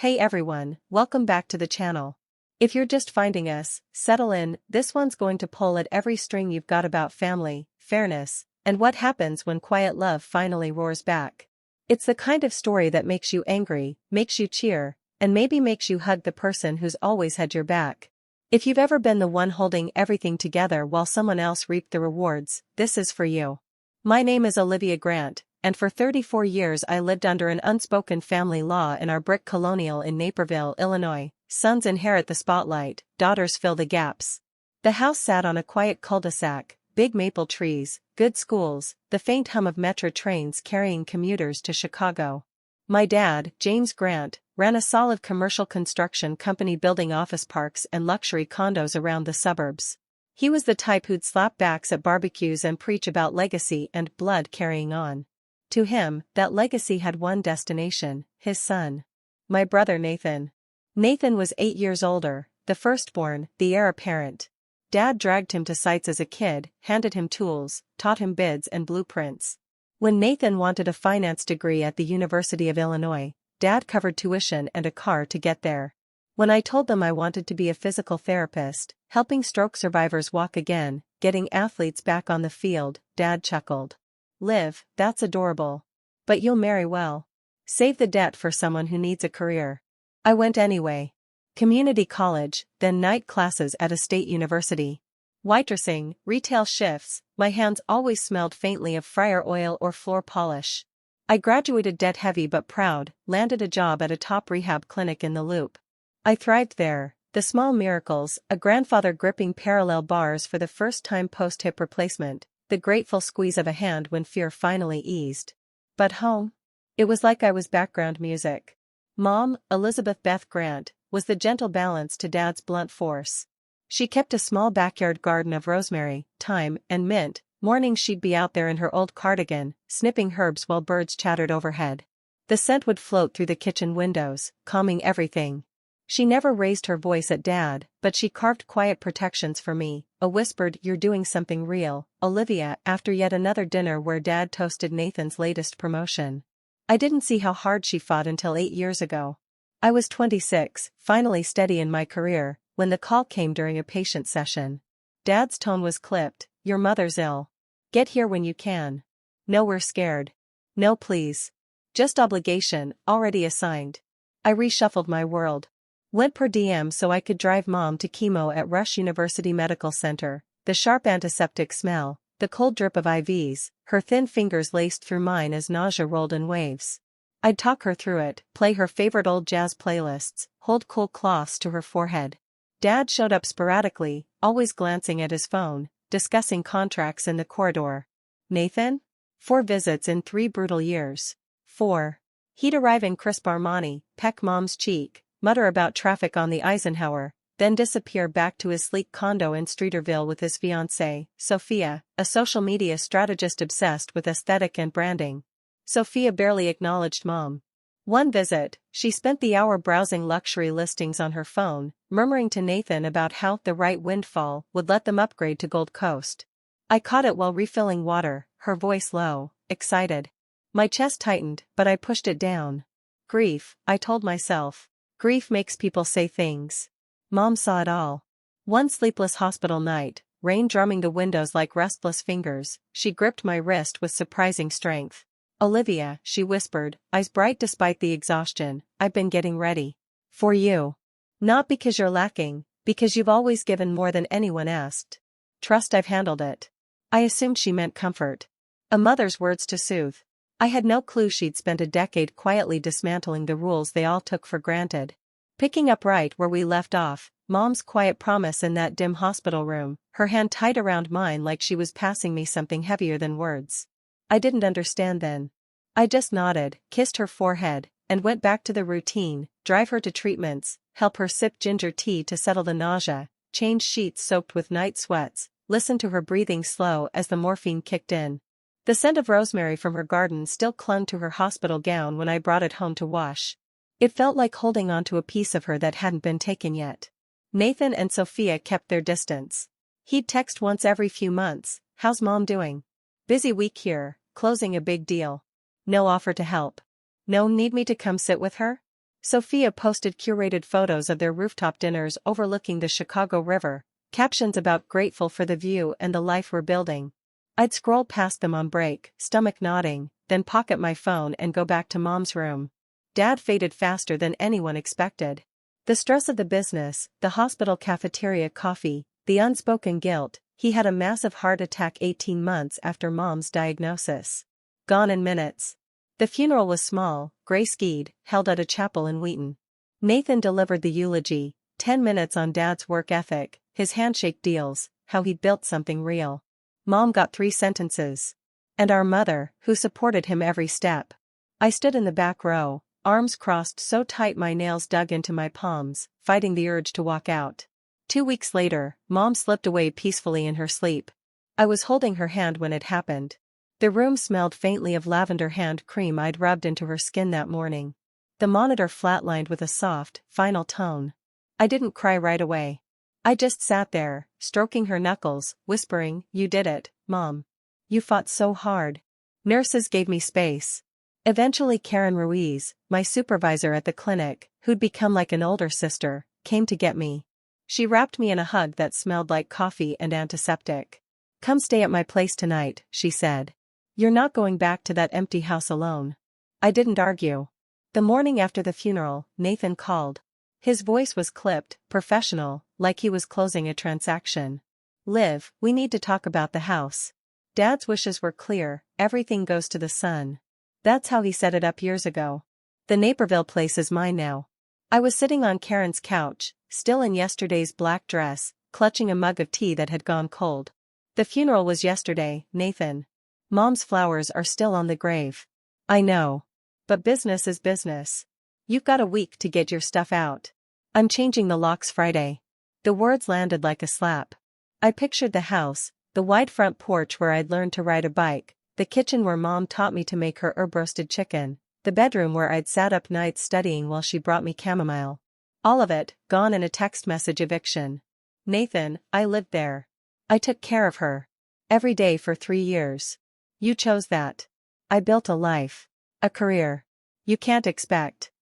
Hey everyone, welcome back to the channel. If you're just finding us, settle in, this one's going to pull at every string you've got about family, fairness, and what happens when quiet love finally roars back. It's the kind of story that makes you angry, makes you cheer, and maybe makes you hug the person who's always had your back. If you've ever been the one holding everything together while someone else reaped the rewards, this is for you. My name is Olivia Grant, and for 34 years I lived under an unspoken family law in our brick colonial in Naperville, Illinois. Sons inherit the spotlight, daughters fill the gaps. The house sat on a quiet cul-de-sac, big maple trees, good schools, the faint hum of metro trains carrying commuters to Chicago. My dad, James Grant, ran a solid commercial construction company building office parks and luxury condos around the suburbs. He was the type who'd slap backs at barbecues and preach about legacy and blood carrying on. To him, that legacy had one destination, his son. My brother Nathan. Nathan was 8 years older, the firstborn, the heir apparent. Dad dragged him to sites as a kid, handed him tools, taught him bids and blueprints. When Nathan wanted a finance degree at the University of Illinois, Dad covered tuition and a car to get there. When I told them I wanted to be a physical therapist, helping stroke survivors walk again, getting athletes back on the field, Dad chuckled. Liv, that's adorable. But you'll marry well. Save the debt for someone who needs a career. I went anyway. Community college, then night classes at a state university. Waitressing, retail shifts, my hands always smelled faintly of fryer oil or floor polish. I graduated debt-heavy but proud, landed a job at a top rehab clinic in the Loop. I thrived there, the small miracles, a grandfather gripping parallel bars for the first time post-hip replacement, the grateful squeeze of a hand when fear finally eased. But home? It was like I was background music. Mom, Elizabeth Beth Grant, was the gentle balance to Dad's blunt force. She kept a small backyard garden of rosemary, thyme, and mint. Mornings she'd be out there in her old cardigan, snipping herbs while birds chattered overhead. The scent would float through the kitchen windows, calming everything. She never raised her voice at Dad, but she carved quiet protections for me, a whispered "You're doing something real, Olivia," after yet another dinner where Dad toasted Nathan's latest promotion. I didn't see how hard she fought until 8 years ago. I was 26, finally steady in my career, when the call came during a patient session. Dad's tone was clipped, "Your mother's ill. Get here when you can." No, we're scared. No, please. Just obligation, already assigned. I reshuffled my world. Went per diem so I could drive Mom to chemo at Rush University Medical Center, the sharp antiseptic smell, the cold drip of IVs, her thin fingers laced through mine as nausea rolled in waves. I'd talk her through it, play her favorite old jazz playlists, hold cool cloths to her forehead. Dad showed up sporadically, always glancing at his phone, discussing contracts in the corridor. Nathan? 4 visits in 3 brutal years. 4. He'd arrive in crisp Armani, peck Mom's cheek, mutter about traffic on the Eisenhower, then disappear back to his sleek condo in Streeterville with his fiancée, Sophia, a social media strategist obsessed with aesthetic and branding. Sophia barely acknowledged Mom. One visit, she spent the hour browsing luxury listings on her phone, murmuring to Nathan about how the right windfall would let them upgrade to Gold Coast. I caught it while refilling water, her voice low, excited. My chest tightened, but I pushed it down. Grief, I told myself. Grief makes people say things. Mom saw it all. One sleepless hospital night, rain drumming the windows like restless fingers, she gripped my wrist with surprising strength. "Olivia," she whispered, eyes bright despite the exhaustion, "I've been getting ready. For you. Not because you're lacking, because you've always given more than anyone asked. Trust I've handled it." I assumed she meant comfort. A mother's words to soothe. I had no clue she'd spent a decade quietly dismantling the rules they all took for granted. Picking up right where we left off, Mom's quiet promise in that dim hospital room, her hand tight around mine like she was passing me something heavier than words. I didn't understand then. I just nodded, kissed her forehead, and went back to the routine, drive her to treatments, help her sip ginger tea to settle the nausea, change sheets soaked with night sweats, listen to her breathing slow as the morphine kicked in. The scent of rosemary from her garden still clung to her hospital gown when I brought it home to wash. It felt like holding on to a piece of her that hadn't been taken yet. Nathan and Sophia kept their distance. He'd text once every few months, "How's Mom doing? Busy week here, closing a big deal. No offer to help. No need me to come sit with her?" Sophia posted curated photos of their rooftop dinners overlooking the Chicago River, captions about grateful for the view and the life we're building. I'd scroll past them on break, stomach nodding, then pocket my phone and go back to Mom's room. Dad faded faster than anyone expected. The stress of the business, the hospital cafeteria coffee, the unspoken guilt, he had a massive heart attack 18 months after Mom's diagnosis. Gone in minutes. The funeral was small, gray-skied, held at a chapel in Wheaton. Nathan delivered the eulogy, 10 minutes on Dad's work ethic, his handshake deals, how he'd built something real. Mom got 3 sentences. And our mother, who supported him every step. I stood in the back row, arms crossed so tight my nails dug into my palms, fighting the urge to walk out. 2 weeks later, Mom slipped away peacefully in her sleep. I was holding her hand when it happened. The room smelled faintly of lavender hand cream I'd rubbed into her skin that morning. The monitor flatlined with a soft, final tone. I didn't cry right away. I just sat there, stroking her knuckles, whispering, "You did it, Mom. You fought so hard." Nurses gave me space. Eventually Karen Ruiz, my supervisor at the clinic, who'd become like an older sister, came to get me. She wrapped me in a hug that smelled like coffee and antiseptic. "Come stay at my place tonight," she said. "You're not going back to that empty house alone." I didn't argue. The morning after the funeral, Nathan called. His voice was clipped, professional, like he was closing a transaction. "Liv, we need to talk about the house. Dad's wishes were clear, everything goes to the son. That's how he set it up years ago. The Naperville place is mine now." I was sitting on Karen's couch, still in yesterday's black dress, clutching a mug of tea that had gone cold. "The funeral was yesterday, Nathan. Mom's flowers are still on the grave." "I know. But business is business. You've got a week to get your stuff out. I'm changing the locks Friday." The words landed like a slap. I pictured the house, the wide front porch where I'd learned to ride a bike, the kitchen where Mom taught me to make her herb-roasted chicken, the bedroom where I'd sat up nights studying while she brought me chamomile. All of it, gone in a text message eviction. "Nathan, I lived there. I took care of her. Every day for 3 years. You chose that. I built a life. A career. You can't expect."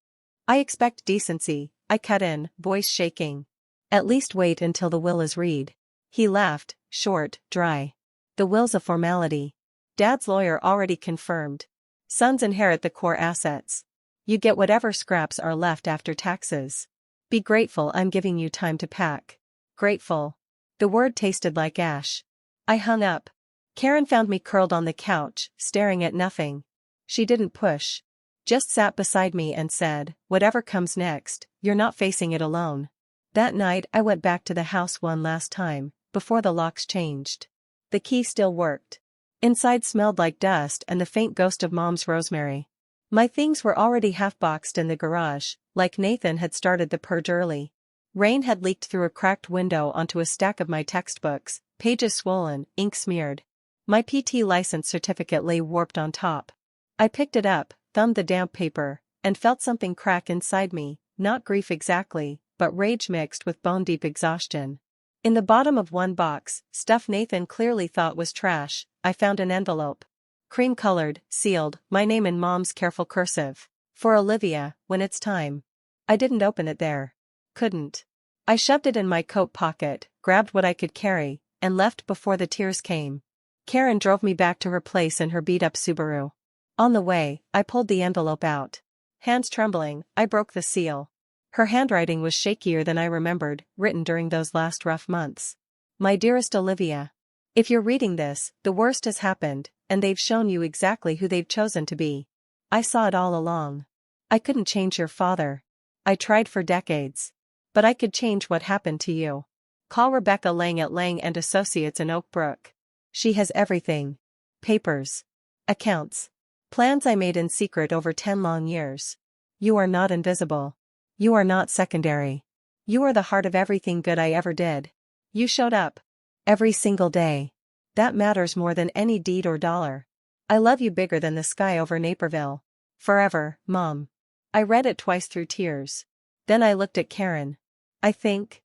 "I expect decency," I cut in, voice shaking. "At least wait until the will is read." He laughed, short, dry. "The will's a formality. Dad's lawyer already confirmed. Sons inherit the core assets. You get whatever scraps are left after taxes. Be grateful I'm giving you time to pack." Grateful. The word tasted like ash. I hung up. Karen found me curled on the couch, staring at nothing. She didn't push. Just sat beside me and said, "Whatever comes next, you're not facing it alone." That night I went back to the house one last time, before the locks changed. The key still worked. Inside smelled like dust and the faint ghost of Mom's rosemary. My things were already half-boxed in the garage, like Nathan had started the purge early. Rain had leaked through a cracked window onto a stack of my textbooks, pages swollen, ink smeared. My PT license certificate lay warped on top. I picked it up, thumbed the damp paper, and felt something crack inside me, not grief exactly, but rage mixed with bone-deep exhaustion. In the bottom of one box, stuff Nathan clearly thought was trash, I found an envelope. Cream-colored, sealed, my name in Mom's careful cursive. "For Olivia, when it's time." I didn't open it there. Couldn't. I shoved it in my coat pocket, grabbed what I could carry, and left before the tears came. Karen drove me back to her place in her beat-up Subaru. On the way, I pulled the envelope out. Hands trembling, I broke the seal. Her handwriting was shakier than I remembered, written during those last rough months. "My dearest Olivia. If you're reading this, the worst has happened, and they've shown you exactly who they've chosen to be. I saw it all along. I couldn't change your father. I tried for decades. But I could change what happened to you. Call Rebecca Lang at Lang and Associates in Oak Brook. She has everything. Papers. Accounts. Plans I made in secret over 10 long years. You are not invisible. You are not secondary. You are the heart of everything good I ever did. You showed up. Every single day. That matters more than any deed or dollar. I love you bigger than the sky over Naperville. Forever, Mom." I read it twice through tears. Then I looked at Karen. I think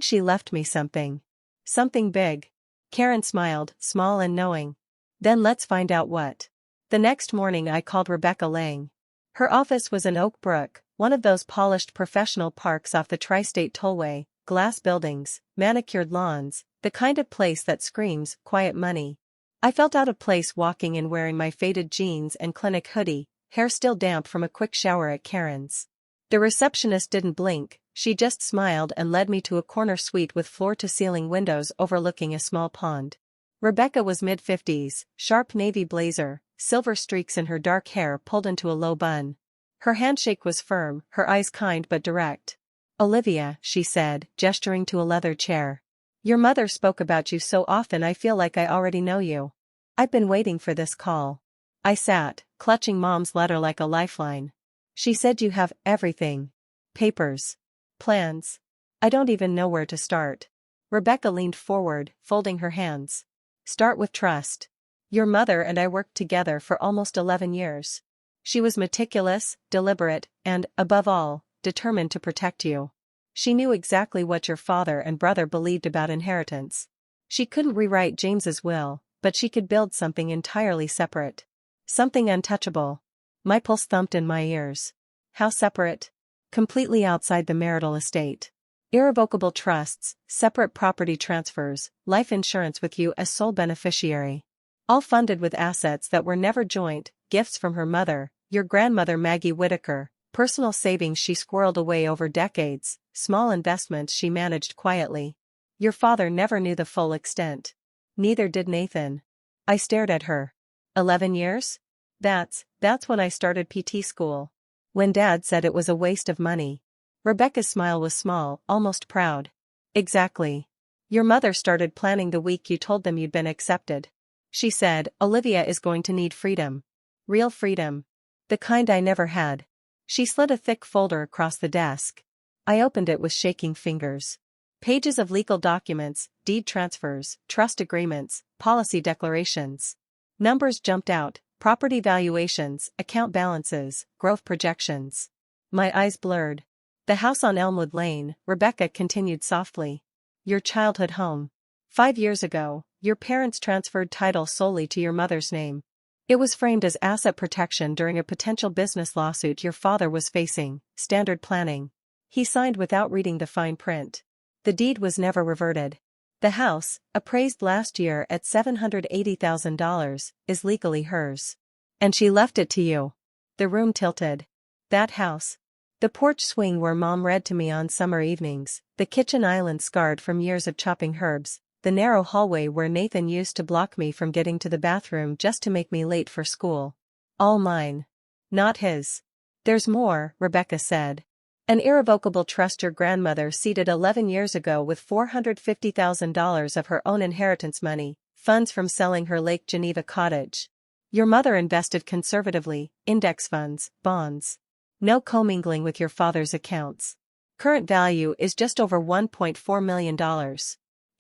she left me something. Something big. Karen smiled, small and knowing. "Then let's find out what." The next morning I called Rebecca Lang. Her office was in Oak Brook, one of those polished professional parks off the Tri-State Tollway, glass buildings, manicured lawns, the kind of place that screams quiet money. I felt out of place walking in wearing my faded jeans and clinic hoodie, hair still damp from a quick shower at Karen's. The receptionist didn't blink, she just smiled and led me to a corner suite with floor-to-ceiling windows overlooking a small pond. Rebecca was mid-50s, sharp navy blazer, silver streaks in her dark hair pulled into a low bun. Her handshake was firm, her eyes kind but direct. "Olivia," she said, gesturing to a leather chair. "Your mother spoke about you so often I feel like I already know you. I've been waiting for this call." I sat, clutching Mom's letter like a lifeline. "She said you have everything. Papers. Plans. I don't even know where to start." Rebecca leaned forward, folding her hands. "Start with trust. Your mother and I worked together for almost 11 years. She was meticulous, deliberate, and, above all, determined to protect you. She knew exactly what your father and brother believed about inheritance. She couldn't rewrite James's will, but she could build something entirely separate. Something untouchable." My pulse thumped in my ears. "How separate?" "Completely outside the marital estate. Irrevocable trusts, separate property transfers, life insurance with you as sole beneficiary. All funded with assets that were never joint, gifts from her mother, your grandmother Maggie Whitaker, personal savings she squirreled away over decades, small investments she managed quietly. Your father never knew the full extent. Neither did Nathan." I stared at her. 11 years? That's when I started PT school. When Dad said it was a waste of money." Rebecca's smile was small, almost proud. "Exactly. Your mother started planning the week you told them you'd been accepted. She said, Olivia is going to need freedom. Real freedom. The kind I never had." She slid a thick folder across the desk. I opened it with shaking fingers. Pages of legal documents, deed transfers, trust agreements, policy declarations. Numbers jumped out, property valuations, account balances, growth projections. My eyes blurred. "The house on Elmwood Lane," Rebecca continued softly. "Your childhood home. 5 years ago, your parents transferred title solely to your mother's name. It was framed as asset protection during a potential business lawsuit your father was facing, standard planning. He signed without reading the fine print. The deed was never reverted. The house, appraised last year at $780,000, is legally hers. And she left it to you." The room tilted. That house. The porch swing where Mom read to me on summer evenings, the kitchen island scarred from years of chopping herbs, the narrow hallway where Nathan used to block me from getting to the bathroom just to make me late for school. All mine. Not his. "There's more," Rebecca said. "An irrevocable trust your grandmother seeded 11 years ago with $450,000 of her own inheritance money, funds from selling her Lake Geneva cottage. Your mother invested conservatively, index funds, bonds. No commingling with your father's accounts. Current value is just over $1.4 million.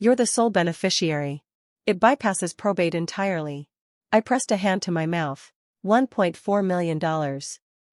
You're the sole beneficiary. It bypasses probate entirely." I pressed a hand to my mouth. $1.4 million.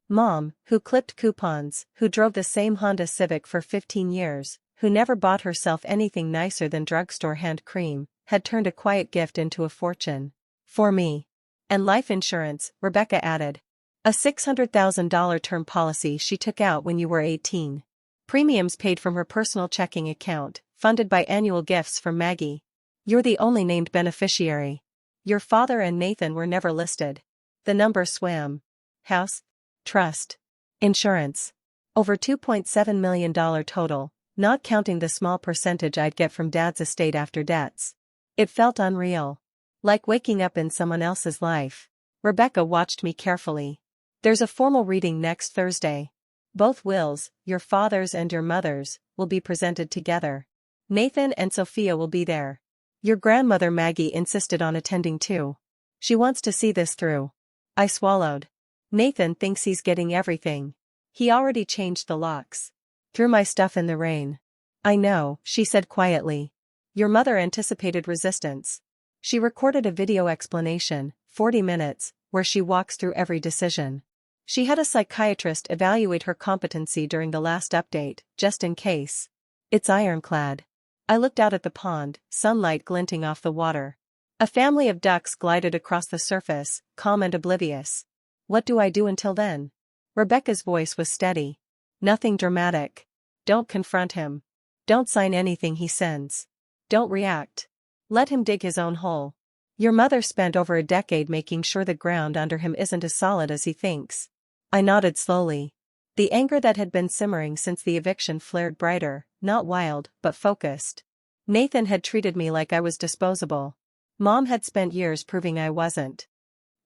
Mom, who clipped coupons, who drove the same Honda Civic for 15 years, who never bought herself anything nicer than drugstore hand cream, had turned a quiet gift into a fortune. For me. And life insurance, Rebecca added. A $600,000 term policy she took out when you were 18. Premiums paid from her personal checking account, funded by annual gifts from Maggie. You're the only named beneficiary. Your father and Nathan were never listed. The number swam. House. Trust. Insurance. Over $2.7 million total, not counting the small percentage I'd get from Dad's estate after debts. It felt unreal. Like waking up in someone else's life. Rebecca watched me carefully. "There's a formal reading next Thursday. Both wills, your father's and your mother's, will be presented together. Nathan and Sophia will be there. Your grandmother Maggie insisted on attending too. She wants to see this through." I swallowed. "Nathan thinks he's getting everything. He already changed the locks. Threw my stuff in the rain." "I know," she said quietly. "Your mother anticipated resistance. She recorded a video explanation, 40 minutes, where she walks through every decision. She had a psychiatrist evaluate her competency during the last update, just in case. It's ironclad." I looked out at the pond, sunlight glinting off the water. A family of ducks glided across the surface, calm and oblivious. What do I do until then? Rebecca's voice was steady. Nothing dramatic. Don't confront him. Don't sign anything he sends. Don't react. Let him dig his own hole. Your mother spent over a decade making sure the ground under him isn't as solid as he thinks. I nodded slowly. The anger that had been simmering since the eviction flared brighter, not wild, but focused. Nathan had treated me like I was disposable. Mom had spent years proving I wasn't.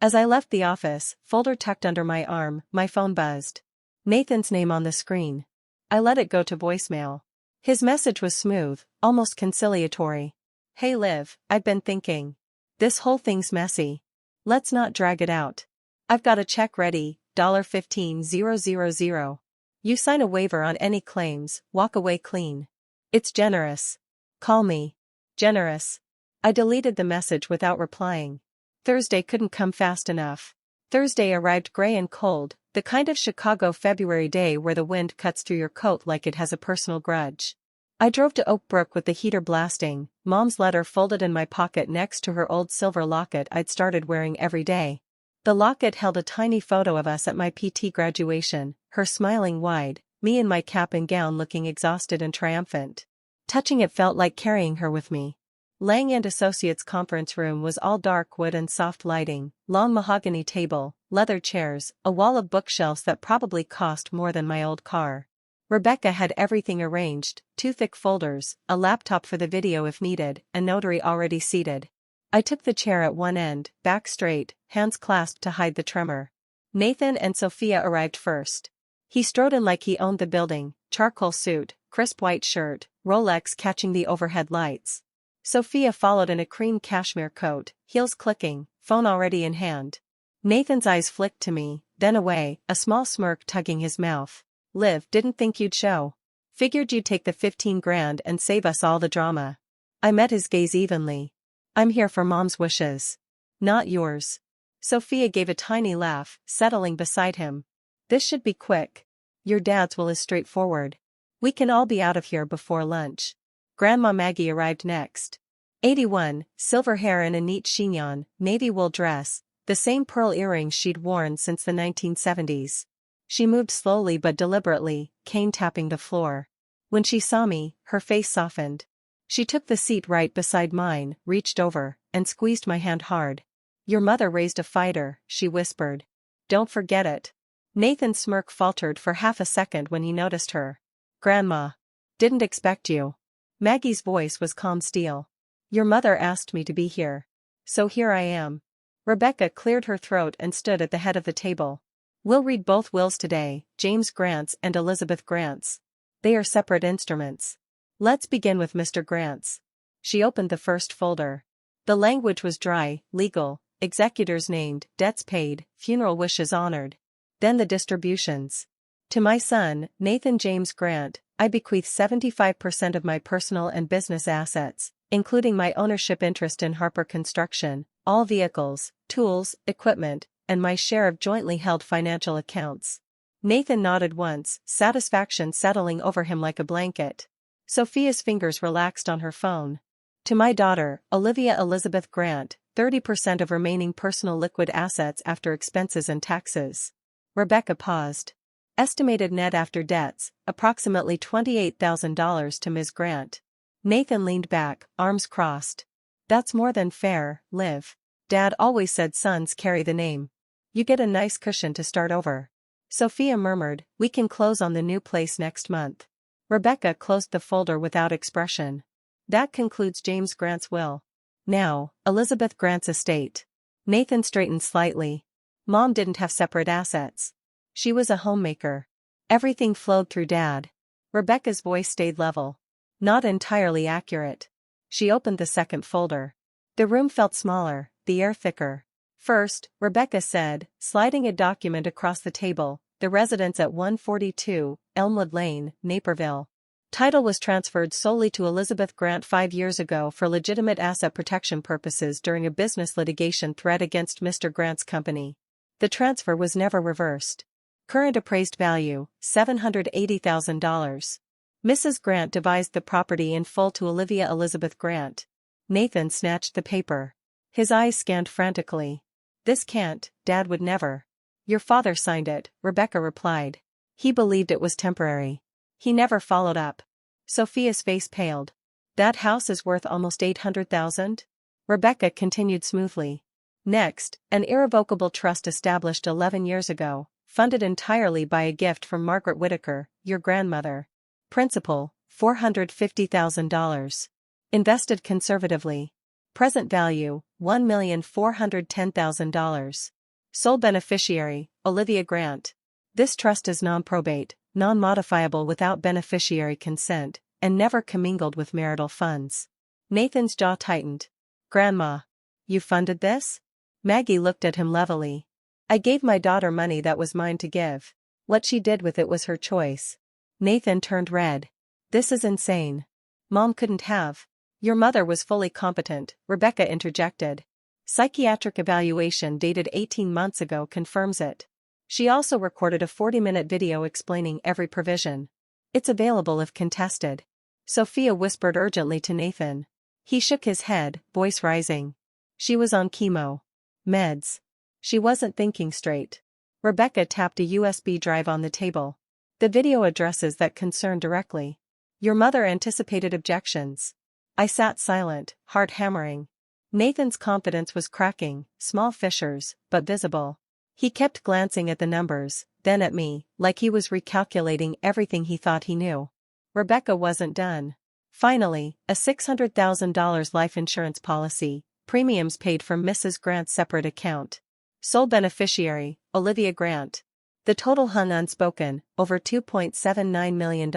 As I left the office, folder tucked under my arm, my phone buzzed. Nathan's name on the screen. I let it go to voicemail. His message was smooth, almost conciliatory. Hey Liv, I've been thinking. This whole thing's messy. Let's not drag it out. I've got a check ready, $15,000. You sign a waiver on any claims, walk away clean. It's generous. Call me. Generous. I deleted the message without replying. Thursday couldn't come fast enough. Thursday arrived gray and cold, the kind of Chicago February day where the wind cuts through your coat like it has a personal grudge. I drove to Oak Brook with the heater blasting, Mom's letter folded in my pocket next to her old silver locket I'd started wearing every day. The locket held a tiny photo of us at my PT graduation, her smiling wide, me in my cap and gown looking exhausted and triumphant. Touching it felt like carrying her with me. Lang & Associates conference room was all dark wood and soft lighting, long mahogany table, leather chairs, a wall of bookshelves that probably cost more than my old car. Rebecca had everything arranged, 2 thick folders, a laptop for the video if needed, a notary already seated. I took the chair at one end, back straight, hands clasped to hide the tremor. Nathan and Sophia arrived first. He strode in like he owned the building, charcoal suit, crisp white shirt, Rolex catching the overhead lights. Sophia followed in a cream cashmere coat, heels clicking, phone already in hand. Nathan's eyes flicked to me, then away, a small smirk tugging his mouth. Liv, didn't think you'd show. Figured you'd take the 15 grand and save us all the drama. I met his gaze evenly. I'm here for Mom's wishes. Not yours. Sophia gave a tiny laugh, settling beside him. This should be quick. Your dad's will is straightforward. We can all be out of here before lunch. Grandma Maggie arrived next. 81, silver hair in a neat chignon, navy wool dress, the same pearl earrings she'd worn since the 1970s. She moved slowly but deliberately, cane tapping the floor. When she saw me, her face softened. She took the seat right beside mine, reached over, and squeezed my hand hard. Your mother raised a fighter, she whispered. Don't forget it. Nathan's smirk faltered for half a second when he noticed her. Grandma. Didn't expect you. Maggie's voice was calm steel. Your mother asked me to be here. So here I am. Rebecca cleared her throat and stood at the head of the table. We'll read both wills today, James Grant's and Elizabeth Grant's. They are separate instruments. Let's begin with Mr. Grant's. She opened the first folder. The language was dry, legal, executors named, debts paid, funeral wishes honored. Then the distributions. To my son, Nathan James Grant, I bequeath 75% of my personal and business assets, including my ownership interest in Harper Construction, all vehicles, tools, equipment, and my share of jointly held financial accounts. Nathan nodded once, satisfaction settling over him like a blanket. Sophia's fingers relaxed on her phone. To my daughter, Olivia Elizabeth Grant, 30% of remaining personal liquid assets after expenses and taxes. Rebecca paused. Estimated net after debts, approximately $28,000 to Ms. Grant. Nathan leaned back, arms crossed. That's more than fair, Liv. Dad always said sons carry the name. You get a nice cushion to start over. Sophia murmured, we can close on the new place next month. Rebecca closed the folder without expression. That concludes James Grant's will. Now, Elizabeth Grant's estate. Nathan straightened slightly. Mom didn't have separate assets. She was a homemaker. Everything flowed through Dad. Rebecca's voice stayed level. Not entirely accurate. She opened the second folder. The room felt smaller, the air thicker. First, Rebecca said, sliding a document across the table, the residence at 142, Elmwood Lane, Naperville. Title was transferred solely to Elizabeth Grant 5 years ago for legitimate asset protection purposes during a business litigation threat against Mr. Grant's company. The transfer was never reversed. Current appraised value, $780,000. Mrs. Grant devised the property in full to Olivia Elizabeth Grant. Nathan snatched the paper. His eyes scanned frantically. This can't, Dad would never. Your father signed it, Rebecca replied. He believed it was temporary. He never followed up. Sophia's face paled. That house is worth almost $800,000? Rebecca continued smoothly. Next, an irrevocable trust established 11 years ago, funded entirely by a gift from Margaret Whittaker, your grandmother. Principal, $450,000. Invested conservatively. Present value, $1,410,000. Sole beneficiary, Olivia Grant. This trust is non-probate, non-modifiable without beneficiary consent, and never commingled with marital funds. Nathan's jaw tightened. Grandma. You funded this? Maggie looked at him levelly. I gave my daughter money that was mine to give. What she did with it was her choice. Nathan turned red. This is insane. Mom couldn't have. Your mother was fully competent, Rebecca interjected. Psychiatric evaluation dated 18 months ago confirms it. She also recorded a 40-minute video explaining every provision. It's available if contested. Sophia whispered urgently to Nathan. He shook his head, voice rising. She was on chemo. Meds. She wasn't thinking straight. Rebecca tapped a USB drive on the table. The video addresses that concern directly. Your mother anticipated objections. I sat silent, heart hammering. Nathan's confidence was cracking, small fissures, but visible. He kept glancing at the numbers, then at me, like he was recalculating everything he thought he knew. Rebecca wasn't done. Finally, a $600,000 life insurance policy, premiums paid from Mrs. Grant's separate account. Sole beneficiary, Olivia Grant. The total hung unspoken, over $2.79 million.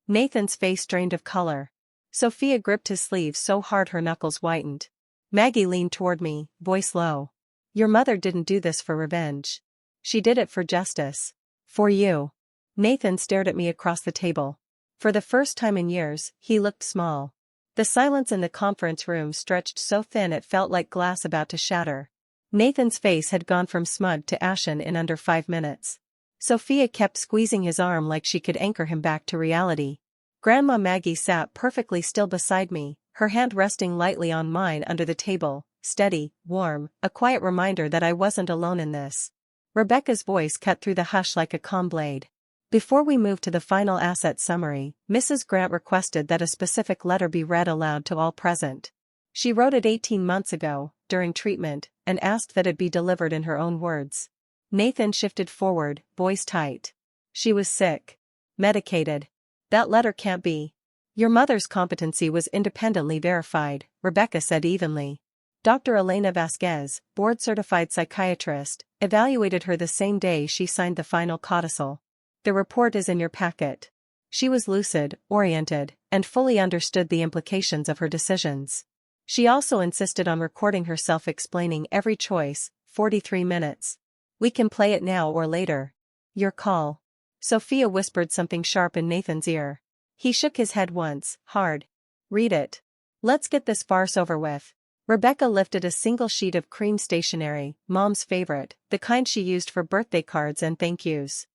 Nathan's face drained of color. Sophia gripped his sleeve so hard her knuckles whitened. Maggie leaned toward me, voice low. Your mother didn't do this for revenge. She did it for justice. For you. Nathan stared at me across the table. For the first time in years, he looked small. The silence in the conference room stretched so thin it felt like glass about to shatter. Nathan's face had gone from smug to ashen in under 5 minutes. Sophia kept squeezing his arm like she could anchor him back to reality. Grandma Maggie sat perfectly still beside me, her hand resting lightly on mine under the table, steady, warm, a quiet reminder that I wasn't alone in this. Rebecca's voice cut through the hush like a calm blade. Before we moved to the final asset summary, Mrs. Grant requested that a specific letter be read aloud to all present. She wrote it 18 months ago, during treatment, and asked that it be delivered in her own words. Nathan shifted forward, voice tight. She was sick. Medicated. That letter can't be. Your mother's competency was independently verified, Rebecca said evenly. Dr. Elena Vasquez, board-certified psychiatrist, evaluated her the same day she signed the final codicil. The report is in your packet. She was lucid, oriented, and fully understood the implications of her decisions. She also insisted on recording herself explaining every choice, 43 minutes. We can play it now or later. Your call. Sophia whispered something sharp in Nathan's ear. He shook his head once, hard. Read it. Let's get this farce over with. Rebecca lifted a single sheet of cream stationery, Mom's favorite, the kind she used for birthday cards and thank yous.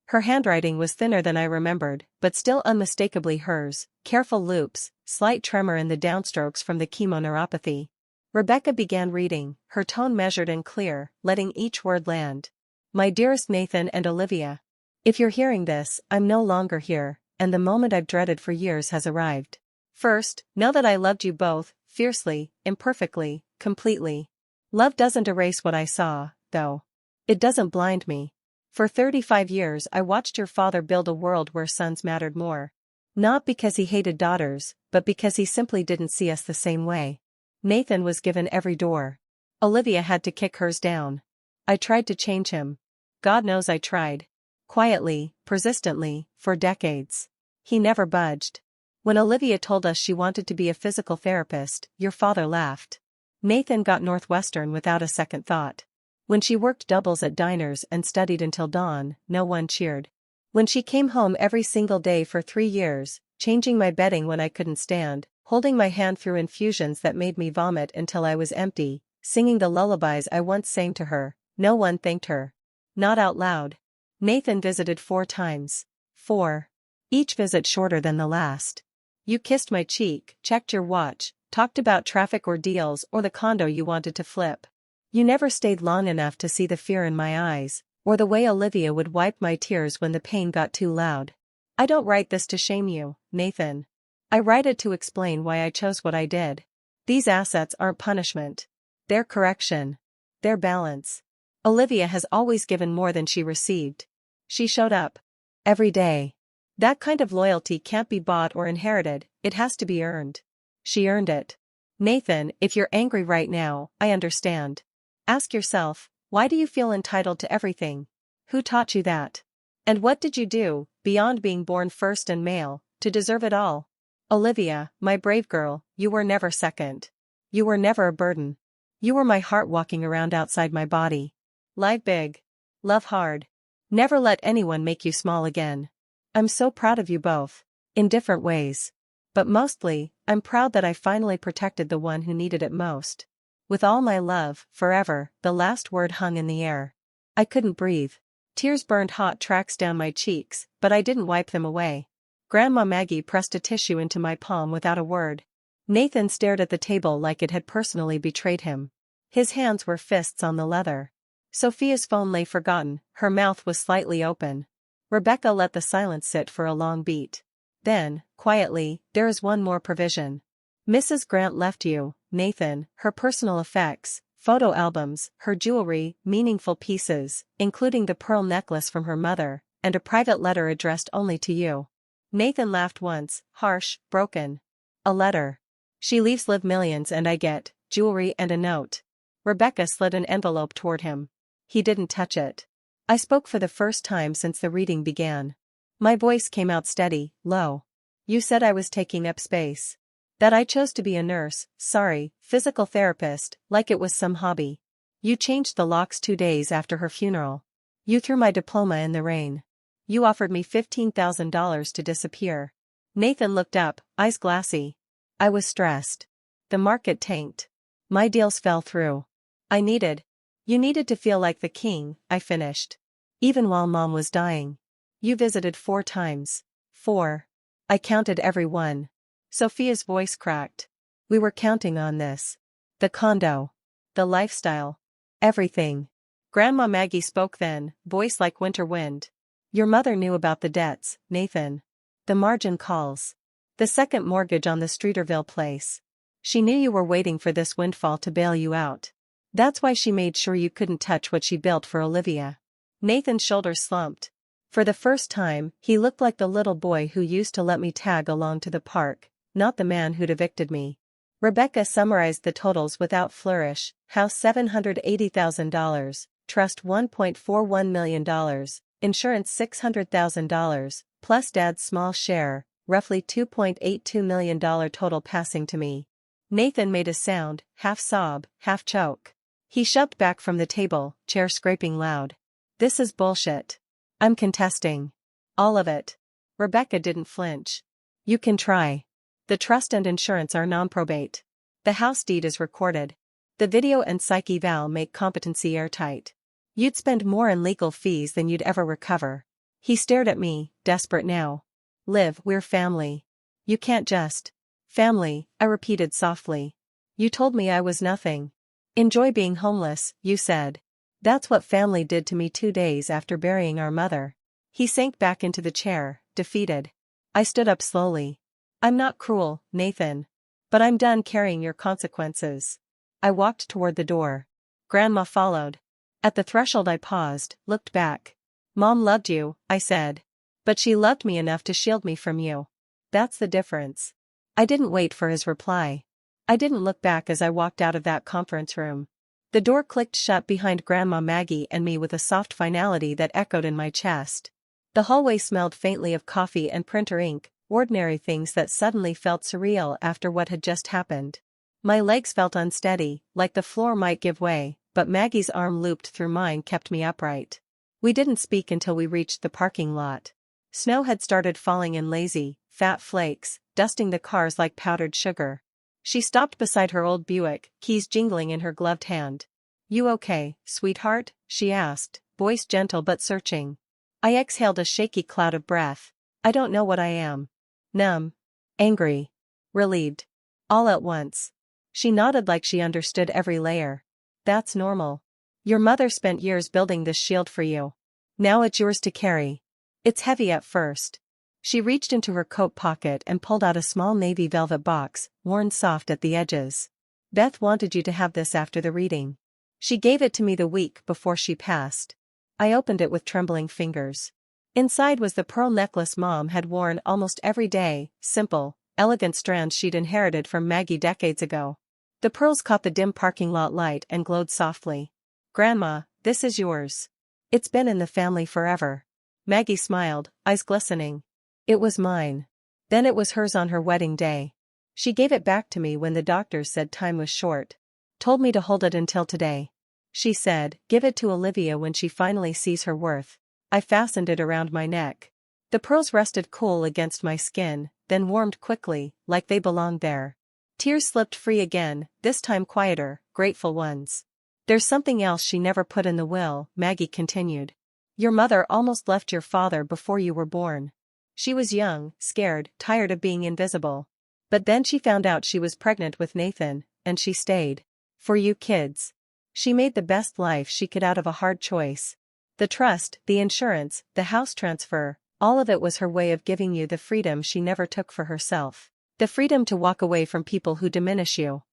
Her handwriting was thinner than I remembered, but still unmistakably hers, careful loops, slight tremor in the downstrokes from the chemoneuropathy. Rebecca began reading, her tone measured and clear, letting each word land. My dearest Nathan and Olivia. If you're hearing this, I'm no longer here, and the moment I've dreaded for years has arrived. First, know that I loved you both, fiercely, imperfectly, completely. Love doesn't erase what I saw, though. It doesn't blind me. For 35 years I watched your father build a world where sons mattered more. Not because he hated daughters, but because he simply didn't see us the same way. Nathan was given every door. Olivia had to kick hers down. I tried to change him. God knows I tried. Quietly, persistently, for decades. He never budged. When Olivia told us she wanted to be a physical therapist, your father laughed. Nathan got Northwestern without a second thought. When she worked doubles at diners and studied until dawn, no one cheered. When she came home every single day for 3 years, changing my bedding when I couldn't stand, holding my hand through infusions that made me vomit until I was empty, singing the lullabies I once sang to her, no one thanked her. Not out loud. Nathan visited 4 times. 4. Each visit shorter than the last. You kissed my cheek, checked your watch, talked about traffic ordeals or the condo you wanted to flip. You never stayed long enough to see the fear in my eyes, or the way Olivia would wipe my tears when the pain got too loud. I don't write this to shame you, Nathan. I write it to explain why I chose what I did. These assets aren't punishment. They're correction. They're balance. Olivia has always given more than she received. She showed up. Every day. That kind of loyalty can't be bought or inherited, it has to be earned. She earned it. Nathan, if you're angry right now, I understand. Ask yourself, why do you feel entitled to everything? Who taught you that? And what did you do, beyond being born first and male, to deserve it all? Olivia, my brave girl, you were never second. You were never a burden. You were my heart walking around outside my body. Live big. Love hard. Never let anyone make you small again. I'm so proud of you both. In different ways. But mostly, I'm proud that I finally protected the one who needed it most. With all my love, forever, the last word hung in the air. I couldn't breathe. Tears burned hot tracks down my cheeks, but I didn't wipe them away. Grandma Maggie pressed a tissue into my palm without a word. Nathan stared at the table like it had personally betrayed him. His hands were fists on the leather. Sophia's phone lay forgotten, her mouth was slightly open. Rebecca let the silence sit for a long beat. Then, quietly, there is one more provision. Mrs. Grant left you, Nathan, her personal effects, photo albums, her jewelry, meaningful pieces, including the pearl necklace from her mother, and a private letter addressed only to you. Nathan laughed once, harsh, broken. A letter. She leaves Liv millions and I get jewelry and a note. Rebecca slid an envelope toward him. He didn't touch it. I spoke for the first time since the reading began. My voice came out steady, low. You said I was taking up space. That I chose to be a nurse, sorry, physical therapist, like it was some hobby. You changed the locks 2 days after her funeral. You threw my diploma in the rain. You offered me $15,000 to disappear. Nathan looked up, eyes glassy. I was stressed. The market tanked. My deals fell through. You needed to feel like the king, I finished. Even while Mom was dying. You visited 4 times. 4. I counted every one. Sophia's voice cracked. We were counting on this. The condo. The lifestyle. Everything. Grandma Maggie spoke then, voice like winter wind. Your mother knew about the debts, Nathan. The margin calls. The second mortgage on the Streeterville place. She knew you were waiting for this windfall to bail you out. That's why she made sure you couldn't touch what she built for Olivia. Nathan's shoulders slumped. For the first time, he looked like the little boy who used to let me tag along to the park, not the man who'd evicted me. Rebecca summarized the totals without flourish: house $780,000, trust $1.41 million, insurance $600,000, plus Dad's small share, roughly $2.82 million total passing to me. Nathan made a sound, half sob, half choke. He shoved back from the table, chair scraping loud. This is bullshit. I'm contesting. All of it. Rebecca didn't flinch. You can try. The trust and insurance are non-probate. The house deed is recorded. The video and psych eval make competency airtight. You'd spend more in legal fees than you'd ever recover. He stared at me, desperate now. Liv, we're family. You can't just. Family, I repeated softly. You told me I was nothing. Enjoy being homeless, you said. That's what family did to me 2 days after burying our mother. He sank back into the chair, defeated. I stood up slowly. I'm not cruel, Nathan. But I'm done carrying your consequences. I walked toward the door. Grandma followed. At the threshold I paused, looked back. Mom loved you, I said. But she loved me enough to shield me from you. That's the difference. I didn't wait for his reply. I didn't look back as I walked out of that conference room. The door clicked shut behind Grandma Maggie and me with a soft finality that echoed in my chest. The hallway smelled faintly of coffee and printer ink, ordinary things that suddenly felt surreal after what had just happened. My legs felt unsteady, like the floor might give way, but Maggie's arm looped through mine kept me upright. We didn't speak until we reached the parking lot. Snow had started falling in lazy, fat flakes, dusting the cars like powdered sugar. She stopped beside her old Buick, keys jingling in her gloved hand. You okay, sweetheart? She asked, voice gentle but searching. I exhaled a shaky cloud of breath. I don't know what I am. Numb. Angry. Relieved. All at once. She nodded like she understood every layer. That's normal. Your mother spent years building this shield for you. Now it's yours to carry. It's heavy at first. She reached into her coat pocket and pulled out a small navy velvet box, worn soft at the edges. Beth wanted you to have this after the reading. She gave it to me the week before she passed. I opened it with trembling fingers. Inside was the pearl necklace Mom had worn almost every day, simple, elegant strands she'd inherited from Maggie decades ago. The pearls caught the dim parking lot light and glowed softly. Grandma, this is yours. It's been in the family forever. Maggie smiled, eyes glistening. It was mine. Then it was hers on her wedding day. She gave it back to me when the doctors said time was short. Told me to hold it until today. She said, give it to Olivia when she finally sees her worth. I fastened it around my neck. The pearls rested cool against my skin, then warmed quickly, like they belonged there. Tears slipped free again, this time quieter, grateful ones. There's something else she never put in the will, Maggie continued. Your mother almost left your father before you were born. She was young, scared, tired of being invisible. But then she found out she was pregnant with Nathan, and she stayed. For you kids. She made the best life she could out of a hard choice. The trust, the insurance, the house transfer, all of it was her way of giving you the freedom she never took for herself. The freedom to walk away from people who diminish you.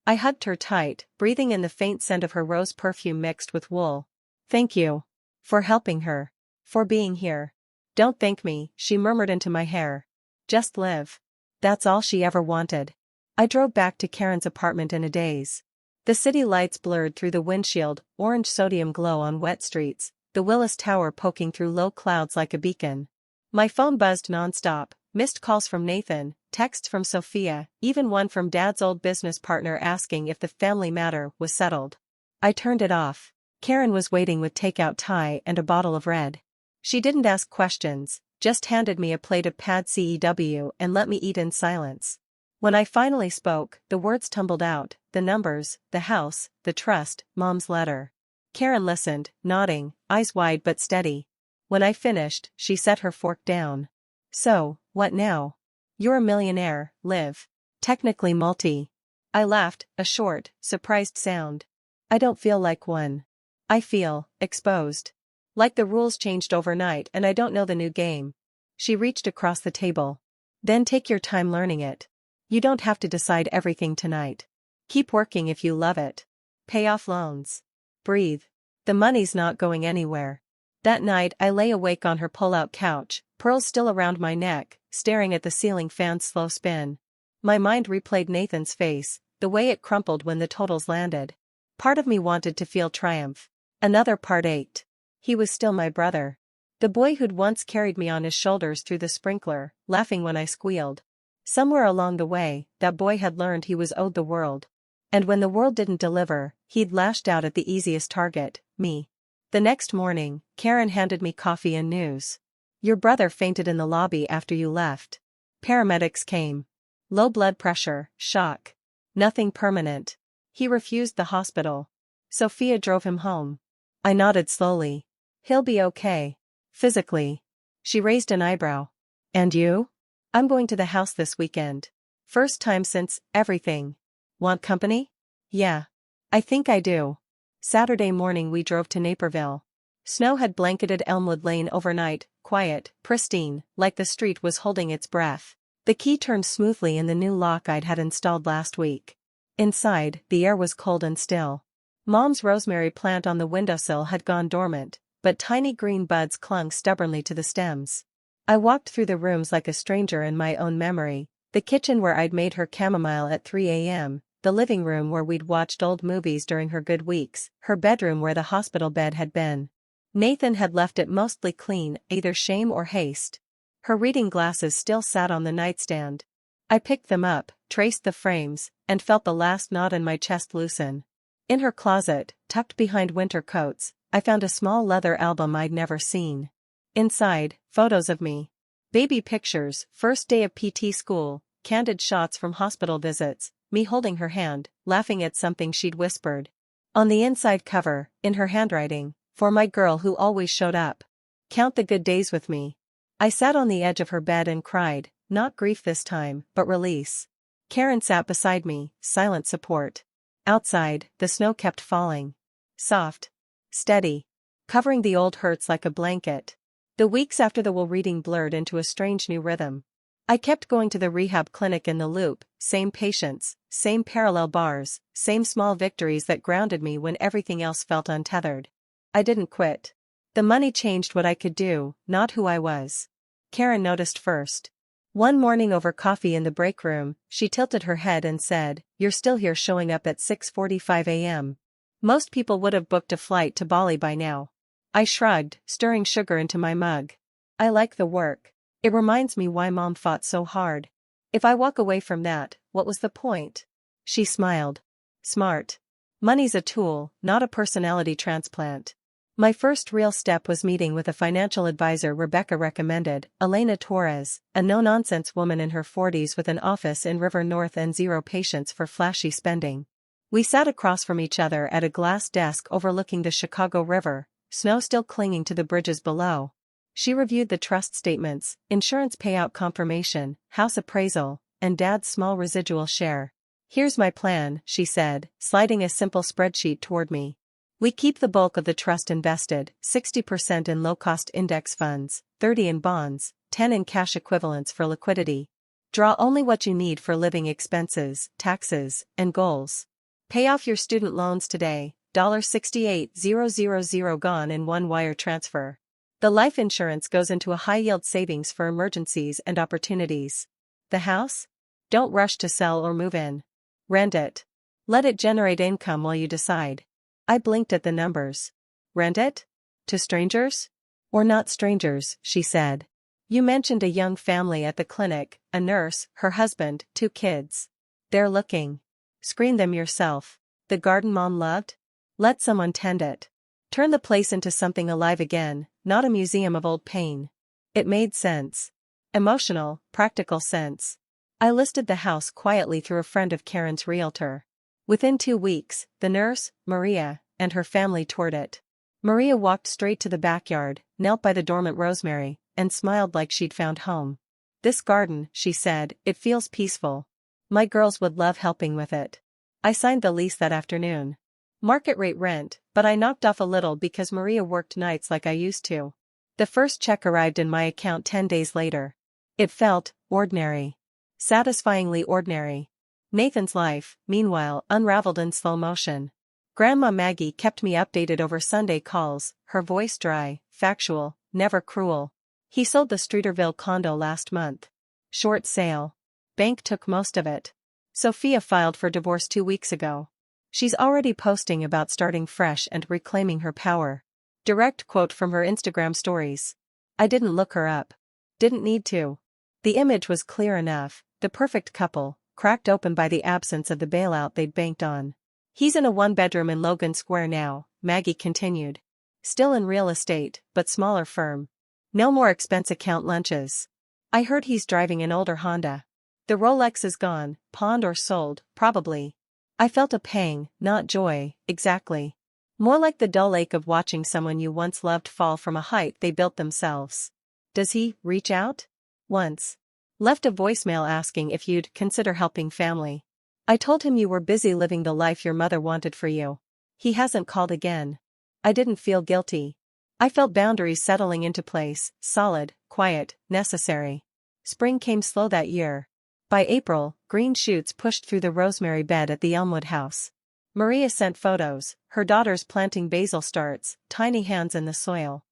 I hugged her tight, breathing in the faint scent of her rose perfume mixed with wool. Thank you. For helping her. For being here. Don't thank me, she murmured into my hair. Just live. That's all she ever wanted. I drove back to Karen's apartment in a daze. The city lights blurred through the windshield, orange sodium glow on wet streets, the Willis Tower poking through low clouds like a beacon. My phone buzzed nonstop, missed calls from Nathan, texts from Sophia, even one from Dad's old business partner asking if the family matter was settled. I turned it off. Karen was waiting with takeout Thai and a bottle of red. She didn't ask questions, just handed me a plate of pad CEW and let me eat in silence. When I finally spoke, the words tumbled out, the numbers, the house, the trust, Mom's letter. Karen listened, nodding, eyes wide but steady. When I finished, she set her fork down. So, what now? You're a millionaire, Liv. Technically multi. I laughed, a short, surprised sound. I don't feel like one. I feel exposed. Like the rules changed overnight and I don't know the new game. She reached across the table. Then take your time learning it. You don't have to decide everything tonight. Keep working if you love it. Pay off loans. Breathe. The money's not going anywhere. That night I lay awake on her pull-out couch, pearls still around my neck, staring at the ceiling fan's slow spin. My mind replayed Nathan's face, the way it crumpled when the totals landed. Part of me wanted to feel triumph. Another part ached. He was still my brother. The boy who'd once carried me on his shoulders through the sprinkler, laughing when I squealed. Somewhere along the way, that boy had learned he was owed the world. And when the world didn't deliver, he'd lashed out at the easiest target, me. The next morning, Karen handed me coffee and news. Your brother fainted in the lobby after you left. Paramedics came. Low blood pressure, shock. Nothing permanent. He refused the hospital. Sophia drove him home. I nodded slowly. He'll be okay. Physically. She raised an eyebrow. And you? I'm going to the house this weekend. First time since everything. Want company? Yeah. I think I do. Saturday morning we drove to Naperville. Snow had blanketed Elmwood Lane overnight, quiet, pristine, like the street was holding its breath. The key turned smoothly in the new lock I'd had installed last week. Inside, the air was cold and still. Mom's rosemary plant on the windowsill had gone dormant, but tiny green buds clung stubbornly to the stems. I walked through the rooms like a stranger in my own memory, the kitchen where I'd made her chamomile at 3 a.m., the living room where we'd watched old movies during her good weeks, her bedroom where the hospital bed had been. Nathan had left it mostly clean, either shame or haste. Her reading glasses still sat on the nightstand. I picked them up, traced the frames, and felt the last knot in my chest loosen. In her closet, tucked behind winter coats, I found a small leather album I'd never seen. Inside, photos of me. Baby pictures, first day of PT school, candid shots from hospital visits, me holding her hand, laughing at something she'd whispered. On the inside cover, in her handwriting, for my girl who always showed up. Count the good days with me. I sat on the edge of her bed and cried, not grief this time, but release. Karen sat beside me, silent support. Outside, the snow kept falling. Soft. Steady. Covering the old hurts like a blanket. The weeks after the will reading blurred into a strange new rhythm. I kept going to the rehab clinic in the loop, same patients, same parallel bars, same small victories that grounded me when everything else felt untethered. I didn't quit. The money changed what I could do, not who I was. Karen noticed first. One morning over coffee in the break room, she tilted her head and said, "You're still here showing up at 6:45 a.m. Most people would have booked a flight to Bali by now." I shrugged, stirring sugar into my mug. I like the work. It reminds me why Mom fought so hard. If I walk away from that, what was the point? She smiled. Smart. Money's a tool, not a personality transplant. My first real step was meeting with a financial advisor Rebecca recommended, Elena Torres, a no-nonsense woman in her 40s with an office in River North and zero patience for flashy spending. We sat across from each other at a glass desk overlooking the Chicago River, snow still clinging to the bridges below. She reviewed the trust statements, insurance payout confirmation, house appraisal, and Dad's small residual share. "Here's my plan," she said, sliding a simple spreadsheet toward me. "We keep the bulk of the trust invested, 60% in low-cost index funds, 30% in bonds, 10% in cash equivalents for liquidity. Draw only what you need for living expenses, taxes, and goals. Pay off your student loans today, $68,000 gone in one wire transfer. The life insurance goes into a high-yield savings for emergencies and opportunities. The house? Don't rush to sell or move in. Rent it. Let it generate income while you decide." I blinked at the numbers. "Rent it? To strangers?" "Or not strangers," she said. "You mentioned a young family at the clinic, a nurse, her husband, 2 kids. They're looking. Screen them yourself. The garden Mom loved? Let someone tend it. Turn the place into something alive again, not a museum of old pain." It made sense. Emotional, practical sense. I listed the house quietly through a friend of Karen's realtor. Within 2 weeks, the nurse, Maria, and her family toured it. Maria walked straight to the backyard, knelt by the dormant rosemary, and smiled like she'd found home. "This garden," she said, "it feels peaceful. My girls would love helping with it." I signed the lease that afternoon. Market rate rent, but I knocked off a little because Maria worked nights like I used to. The first check arrived in my account 10 days later. It felt ordinary. Satisfyingly ordinary. Nathan's life, meanwhile, unraveled in slow motion. Grandma Maggie kept me updated over Sunday calls, her voice dry, factual, never cruel. "He sold the Streeterville condo last month. Short sale. Bank took most of it. Sophia filed for divorce 2 weeks ago. She's already posting about starting fresh and reclaiming her power." Direct quote from her Instagram stories. I didn't look her up. Didn't need to. The image was clear enough, the perfect couple, cracked open by the absence of the bailout they'd banked on. "He's in a 1-bedroom in Logan Square now," Maggie continued. "Still in real estate, but smaller firm. No more expense account lunches. I heard he's driving an older Honda. The Rolex is gone, pawned or sold, probably." I felt a pang, not joy, exactly. More like the dull ache of watching someone you once loved fall from a height they built themselves. "Does he reach out?" "Once. Left a voicemail asking if you'd consider helping family. I told him you were busy living the life your mother wanted for you. He hasn't called again." I didn't feel guilty. I felt boundaries settling into place, solid, quiet, necessary. Spring came slow that year. By April, green shoots pushed through the rosemary bed at the Elmwood house. Maria sent photos, her daughters planting basil starts, tiny hands in the soil.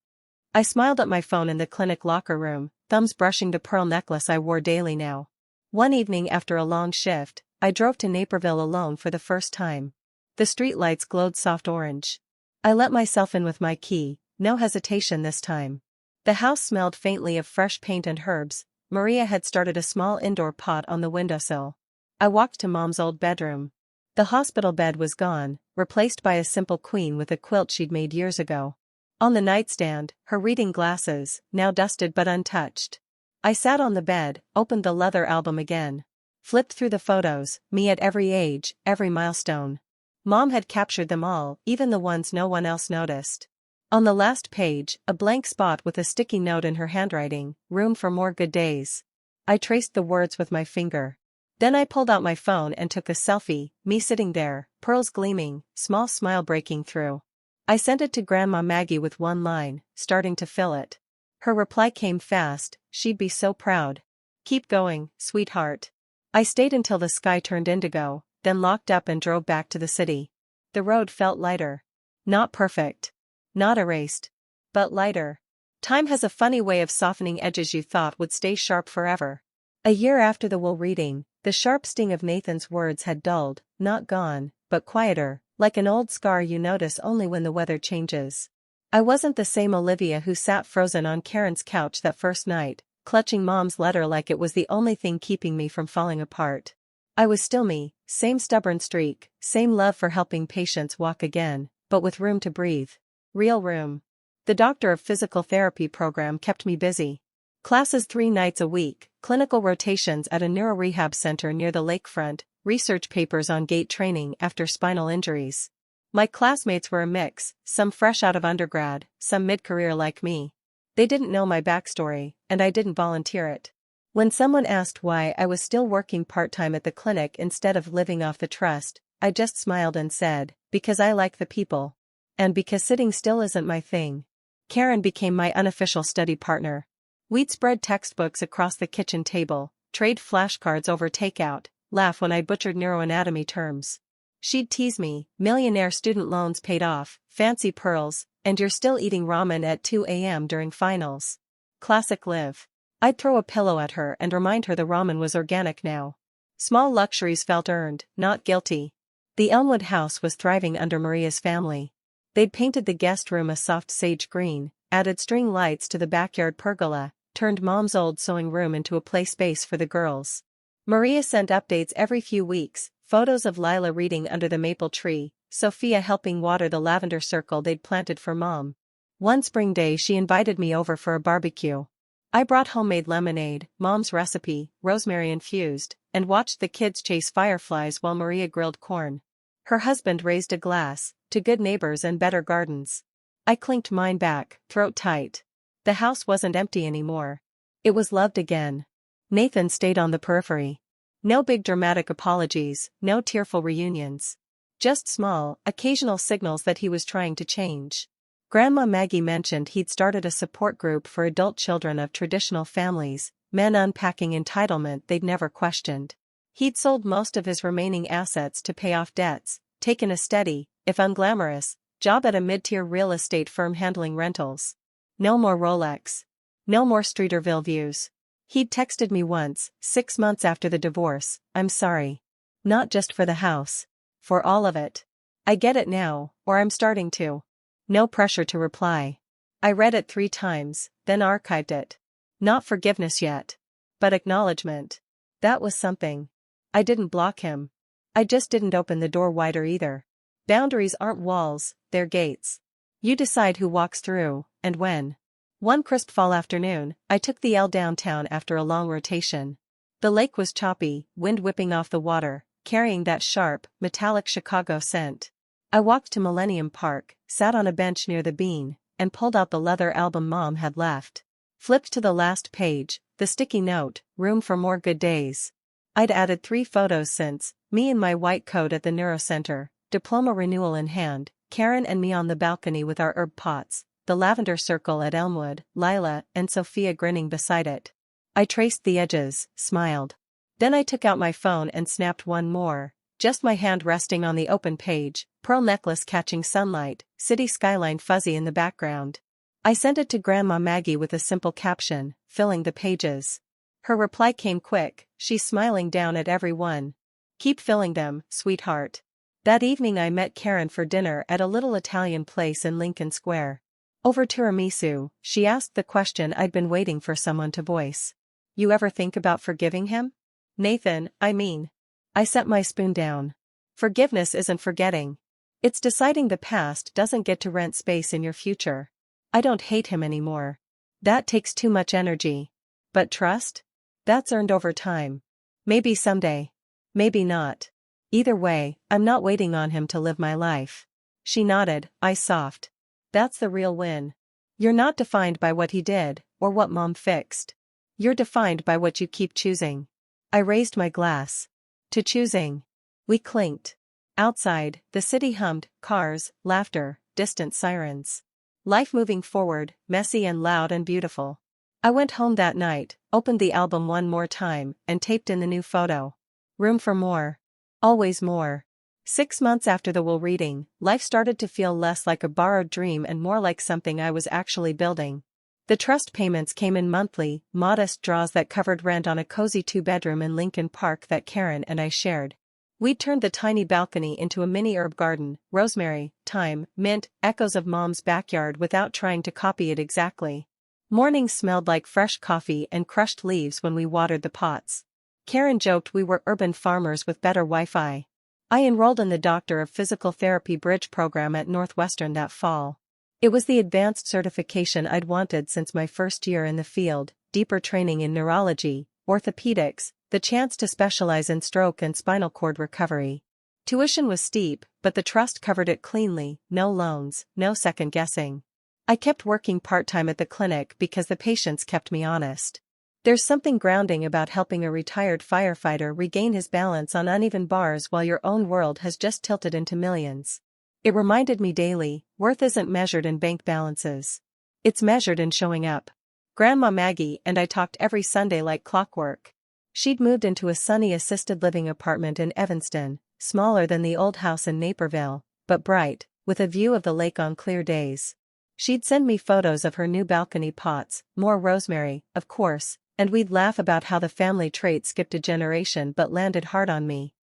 I smiled at my phone in the clinic locker room, thumbs brushing the pearl necklace I wore daily now. One evening after a long shift, I drove to Naperville alone for the first time. The streetlights glowed soft orange. I let myself in with my key, no hesitation this time. The house smelled faintly of fresh paint and herbs. Maria had started a small indoor pot on the windowsill. I walked to Mom's old bedroom. The hospital bed was gone, replaced by a simple queen with a quilt she'd made years ago. On the nightstand, her reading glasses, now dusted but untouched. I sat on the bed, opened the leather album again. Flipped through the photos, me at every age, every milestone. Mom had captured them all, even the ones no one else noticed. On the last page, a blank spot with a sticky note in her handwriting, "Room for more good days." I traced the words with my finger. Then I pulled out my phone and took a selfie, me sitting there, pearls gleaming, small smile breaking through. I sent it to Grandma Maggie with one line, starting to fill it. Her reply came fast, she'd be so proud. Keep going, sweetheart. I stayed until the sky turned indigo, then locked up and drove back to the city. The road felt lighter. Not perfect. Not erased. But lighter. Time has a funny way of softening edges you thought would stay sharp forever. A year after the will reading, the sharp sting of Nathan's words had dulled, not gone, but quieter, like an old scar you notice only when the weather changes. I wasn't the same Olivia who sat frozen on Karen's couch that first night, clutching Mom's letter like it was the only thing keeping me from falling apart. I was still me, same stubborn streak, same love for helping patients walk again, but with room to breathe. Real room. The doctor of physical therapy program kept me busy. Classes 3 nights a week, clinical rotations at a neurorehab center near the lakefront, research papers on gait training after spinal injuries. My classmates were a mix, some fresh out of undergrad, some mid-career like me. They didn't know my backstory, and I didn't volunteer it. When someone asked why I was still working part-time at the clinic instead of living off the trust, I just smiled and said, because I like the people. And because sitting still isn't my thing. Karen became my unofficial study partner. We'd spread textbooks across the kitchen table, trade flashcards over takeout, laugh when I butchered neuroanatomy terms. She'd tease me, millionaire student loans paid off, fancy pearls, and you're still eating ramen at 2 a.m. during finals. Classic Liv. I'd throw a pillow at her and remind her the ramen was organic now. Small luxuries felt earned, not guilty. The Elmwood house was thriving under Maria's family. They'd painted the guest room a soft sage green, added string lights to the backyard pergola, turned Mom's old sewing room into a play space for the girls. Maria sent updates every few weeks, photos of Lila reading under the maple tree, Sophia helping water the lavender circle they'd planted for Mom. One spring day she invited me over for a barbecue. I brought homemade lemonade, Mom's recipe, rosemary infused, and watched the kids chase fireflies while Maria grilled corn. Her husband raised a glass, to good neighbors and better gardens. I clinked mine back, throat tight. The house wasn't empty anymore. It was loved again. Nathan stayed on the periphery. No big dramatic apologies, no tearful reunions. Just small, occasional signals that he was trying to change. Grandma Maggie mentioned he'd started a support group for adult children of traditional families, men unpacking entitlement they'd never questioned. He'd sold most of his remaining assets to pay off debts, taken a steady, if unglamorous, job at a mid-tier real estate firm handling rentals. No more Rolex. No more Streeterville views. He'd texted me once, 6 months after the divorce, I'm sorry. Not just for the house. For all of it. I get it now, or I'm starting to. No pressure to reply. I read it 3 times, then archived it. Not forgiveness yet. But acknowledgement. That was something. I didn't block him. I just didn't open the door wider either. Boundaries aren't walls, they're gates. You decide who walks through, and when. One crisp fall afternoon, I took the L downtown after a long rotation. The lake was choppy, wind whipping off the water, carrying that sharp, metallic Chicago scent. I walked to Millennium Park, sat on a bench near the bean, and pulled out the leather album Mom had left. Flipped to the last page, the sticky note, room for more good days. I'd added 3 photos since, me in my white coat at the neurocenter, diploma renewal in hand, Karen and me on the balcony with our herb pots, the lavender circle at Elmwood, Lila and Sophia grinning beside it. I traced the edges, smiled. Then I took out my phone and snapped one more, just my hand resting on the open page, pearl necklace catching sunlight, city skyline fuzzy in the background. I sent it to Grandma Maggie with a simple caption, filling the pages. Her reply came quick, she's smiling down at every one. Keep filling them, sweetheart. That evening I met Karen for dinner at a little Italian place in Lincoln Square. Over tiramisu, she asked the question I'd been waiting for someone to voice. You ever think about forgiving him? Nathan, I mean. I set my spoon down. Forgiveness isn't forgetting. It's deciding the past doesn't get to rent space in your future. I don't hate him anymore. That takes too much energy. But trust? That's earned over time. Maybe someday. Maybe not. Either way, I'm not waiting on him to live my life. She nodded, eyes soft. That's the real win. You're not defined by what he did, or what Mom fixed. You're defined by what you keep choosing. I raised my glass. To choosing. We clinked. Outside, the city hummed, cars, laughter, distant sirens. Life moving forward, messy and loud and beautiful. I went home that night, opened the album one more time, and taped in the new photo. Room for more. Always more. 6 months after the will reading, life started to feel less like a borrowed dream and more like something I was actually building. The trust payments came in monthly, modest draws that covered rent on a cozy 2-bedroom in Lincoln Park that Karen and I shared. We'd turned the tiny balcony into a mini herb garden, rosemary, thyme, mint, echoes of Mom's backyard without trying to copy it exactly. Mornings smelled like fresh coffee and crushed leaves when we watered the pots. Karen joked we were urban farmers with better Wi-Fi. I enrolled in the Doctor of Physical Therapy Bridge program at Northwestern that fall. It was the advanced certification I'd wanted since my first year in the field, deeper training in neurology, orthopedics, the chance to specialize in stroke and spinal cord recovery. Tuition was steep, but the trust covered it cleanly, no loans, no second guessing. I kept working part-time at the clinic because the patients kept me honest. There's something grounding about helping a retired firefighter regain his balance on uneven bars while your own world has just tilted into millions. It reminded me daily, worth isn't measured in bank balances. It's measured in showing up. Grandma Maggie and I talked every Sunday like clockwork. She'd moved into a sunny assisted living apartment in Evanston, smaller than the old house in Naperville, but bright, with a view of the lake on clear days. She'd send me photos of her new balcony pots, more rosemary, of course, and we'd laugh about how the family trait skipped a generation but landed hard on me.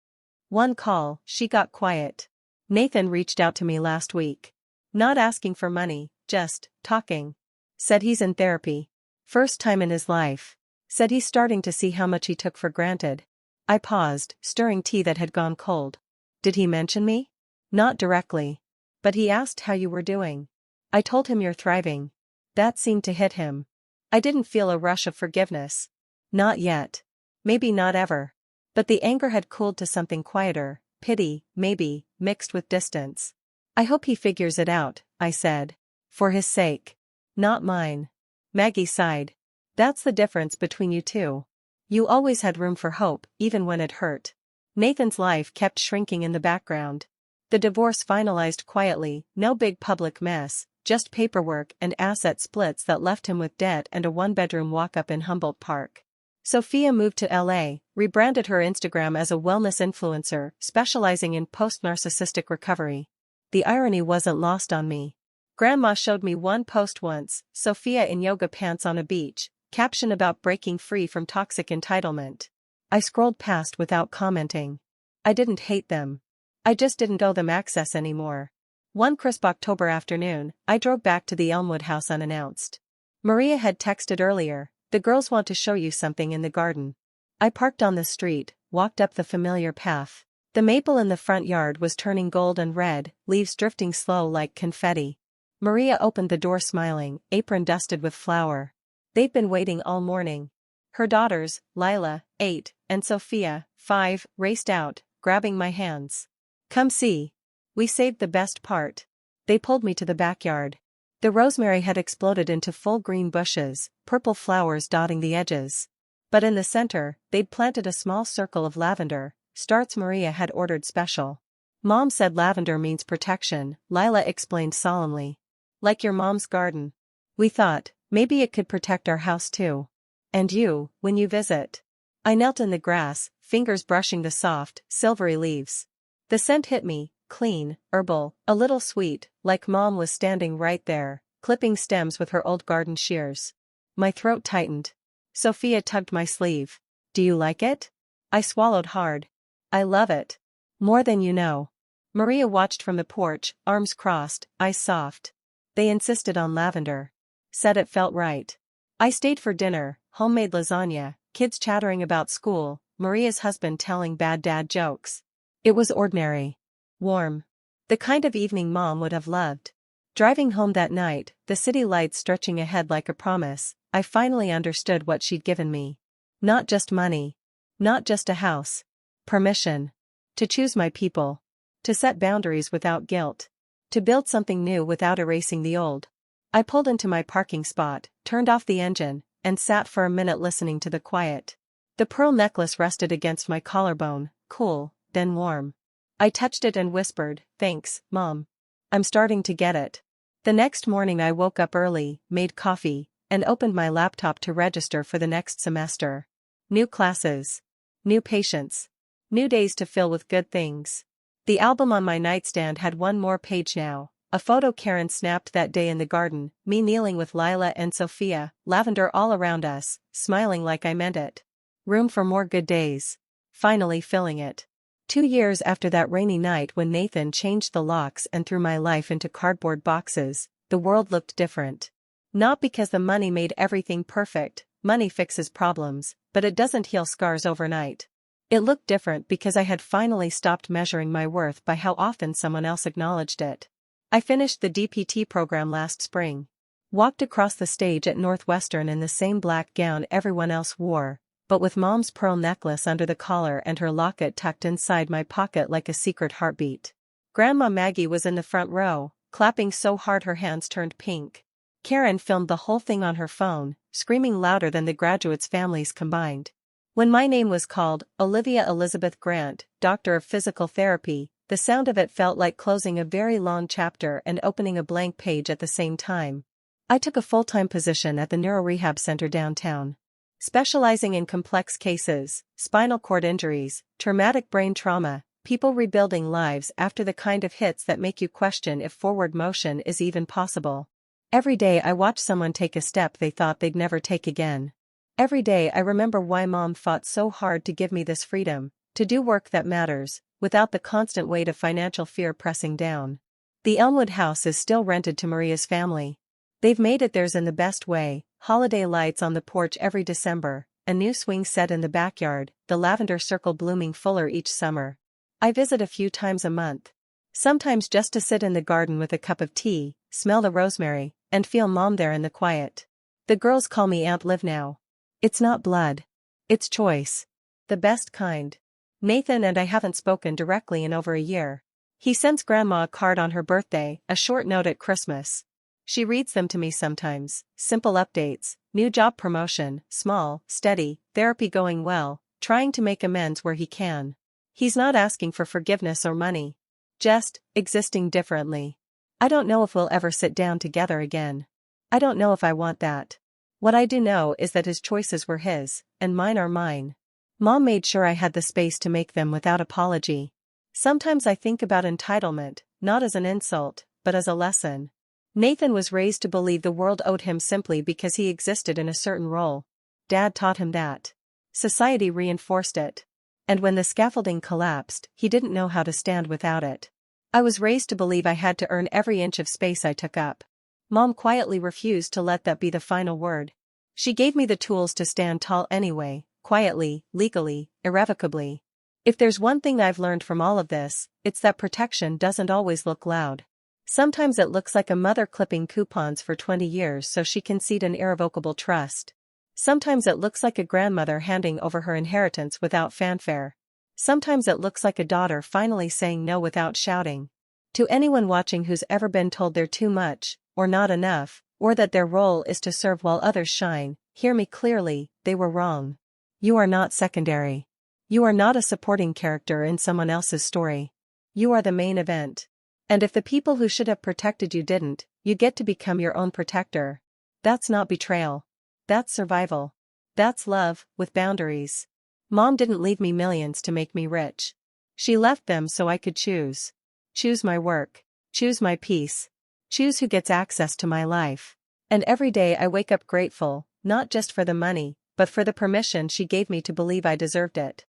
One call, she got quiet. Nathan reached out to me last week. Not asking for money, just talking. Said he's in therapy. First time in his life. Said he's starting to see how much he took for granted. I paused, stirring tea that had gone cold. Did he mention me? Not directly. But he asked how you were doing. I told him you're thriving. That seemed to hit him. I didn't feel a rush of forgiveness. Not yet. Maybe not ever. But the anger had cooled to something quieter, pity, maybe, mixed with distance. I hope he figures it out, I said. For his sake. Not mine. Maggie sighed. That's the difference between you two. You always had room for hope, even when it hurt. Nathan's life kept shrinking in the background. The divorce finalized quietly, no big public mess, just paperwork and asset splits that left him with debt and a 1-bedroom walk-up in Humboldt Park. Sophia moved to LA, rebranded her Instagram as a wellness influencer, specializing in post-narcissistic recovery. The irony wasn't lost on me. Grandma showed me one post once, Sophia in yoga pants on a beach, caption about breaking free from toxic entitlement. I scrolled past without commenting. I didn't hate them. I just didn't owe them access anymore. One crisp October afternoon, I drove back to the Elmwood house unannounced. Maria had texted earlier, "The girls want to show you something in the garden." I parked on the street, walked up the familiar path. The maple in the front yard was turning gold and red, leaves drifting slow like confetti. Maria opened the door smiling, apron dusted with flour. They'd been waiting all morning. Her daughters, Lila, 8, and Sophia, 5, raced out, grabbing my hands. "Come see. We saved the best part." They pulled me to the backyard. The rosemary had exploded into full green bushes, purple flowers dotting the edges. But in the center, they'd planted a small circle of lavender, starts Maria had ordered special. "Mom said lavender means protection," Lila explained solemnly. "Like your mom's garden. We thought, maybe it could protect our house too. And you, when you visit." I knelt in the grass, fingers brushing the soft, silvery leaves. The scent hit me, clean, herbal, a little sweet, like Mom was standing right there, clipping stems with her old garden shears. My throat tightened. Sophia tugged my sleeve. "Do you like it?" I swallowed hard. "I love it. More than you know." Maria watched from the porch, arms crossed, eyes soft. They insisted on lavender. Said it felt right. I stayed for dinner, homemade lasagna, kids chattering about school, Maria's husband telling bad dad jokes. It was ordinary. Warm. The kind of evening Mom would have loved. Driving home that night, the city lights stretching ahead like a promise, I finally understood what she'd given me. Not just money. Not just a house. Permission. To choose my people. To set boundaries without guilt. To build something new without erasing the old. I pulled into my parking spot, turned off the engine, and sat for a minute listening to the quiet. The pearl necklace rested against my collarbone, cool, then warm. I touched it and whispered, "Thanks, Mom. I'm starting to get it." The next morning I woke up early, made coffee, and opened my laptop to register for the next semester. New classes. New patients. New days to fill with good things. The album on my nightstand had one more page now, a photo Karen snapped that day in the garden, me kneeling with Lila and Sophia, lavender all around us, smiling like I meant it. Room for more good days. Finally filling it. 2 years after that rainy night when Nathan changed the locks and threw my life into cardboard boxes, the world looked different. Not because the money made everything perfect, money fixes problems, but it doesn't heal scars overnight. It looked different because I had finally stopped measuring my worth by how often someone else acknowledged it. I finished the DPT program last spring. Walked across the stage at Northwestern in the same black gown everyone else wore, but with Mom's pearl necklace under the collar and her locket tucked inside my pocket like a secret heartbeat. Grandma Maggie was in the front row, clapping so hard her hands turned pink. Karen filmed the whole thing on her phone, screaming louder than the graduates' families combined. When my name was called, Olivia Elizabeth Grant, Doctor of Physical Therapy, the sound of it felt like closing a very long chapter and opening a blank page at the same time. I took a full-time position at the neurorehab center downtown. Specializing in complex cases, spinal cord injuries, traumatic brain trauma, people rebuilding lives after the kind of hits that make you question if forward motion is even possible. Every day I watch someone take a step they thought they'd never take again. Every day I remember why Mom fought so hard to give me this freedom, to do work that matters, without the constant weight of financial fear pressing down. The Elmwood house is still rented to Maria's family. They've made it theirs in the best way, holiday lights on the porch every December, a new swing set in the backyard, the lavender circle blooming fuller each summer. I visit a few times a month. Sometimes just to sit in the garden with a cup of tea, smell the rosemary, and feel Mom there in the quiet. The girls call me Aunt Liv now. It's not blood. It's choice. The best kind. Nathan and I haven't spoken directly in over a year. He sends Grandma a card on her birthday, a short note at Christmas. She reads them to me sometimes, simple updates, new job promotion, small, steady, therapy going well, trying to make amends where he can. He's not asking for forgiveness or money. Just, existing differently. I don't know if we'll ever sit down together again. I don't know if I want that. What I do know is that his choices were his, and mine are mine. Mom made sure I had the space to make them without apology. Sometimes I think about entitlement, not as an insult, but as a lesson. Nathan was raised to believe the world owed him simply because he existed in a certain role. Dad taught him that. Society reinforced it. And when the scaffolding collapsed, he didn't know how to stand without it. I was raised to believe I had to earn every inch of space I took up. Mom quietly refused to let that be the final word. She gave me the tools to stand tall anyway, quietly, legally, irrevocably. If there's one thing I've learned from all of this, it's that protection doesn't always look loud. Sometimes it looks like a mother clipping coupons for 20 years so she can cede an irrevocable trust. Sometimes it looks like a grandmother handing over her inheritance without fanfare. Sometimes it looks like a daughter finally saying no without shouting. To anyone watching who's ever been told they're too much, or not enough, or that their role is to serve while others shine, hear me clearly, they were wrong. You are not secondary. You are not a supporting character in someone else's story. You are the main event. And if the people who should have protected you didn't, you get to become your own protector. That's not betrayal. That's survival. That's love, with boundaries. Mom didn't leave me millions to make me rich. She left them so I could choose. Choose my work. Choose my peace. Choose who gets access to my life. And every day I wake up grateful, not just for the money, but for the permission she gave me to believe I deserved it.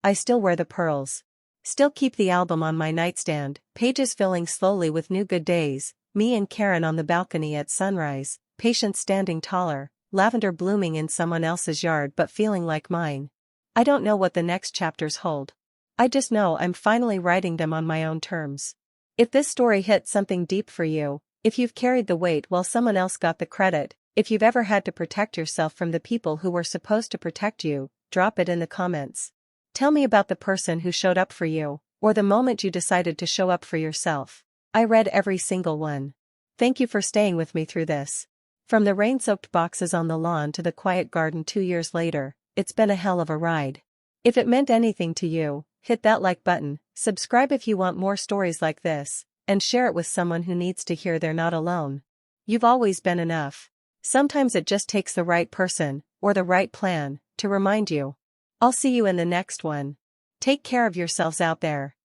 I still wear the pearls. Still keep the album on my nightstand, pages filling slowly with new good days, me and Karen on the balcony at sunrise, patience standing taller, lavender blooming in someone else's yard but feeling like mine. I don't know what the next chapters hold. I just know I'm finally writing them on my own terms. If this story hit something deep for you, if you've carried the weight while someone else got the credit, if you've ever had to protect yourself from the people who were supposed to protect you, drop it in the comments. Tell me about the person who showed up for you, or the moment you decided to show up for yourself. I read every single one. Thank you for staying with me through this. From the rain-soaked boxes on the lawn to the quiet garden 2 years later, it's been a hell of a ride. If it meant anything to you, hit that like button, subscribe if you want more stories like this, and share it with someone who needs to hear they're not alone. You've always been enough. Sometimes it just takes the right person, or the right plan, to remind you. I'll see you in the next one. Take care of yourselves out there.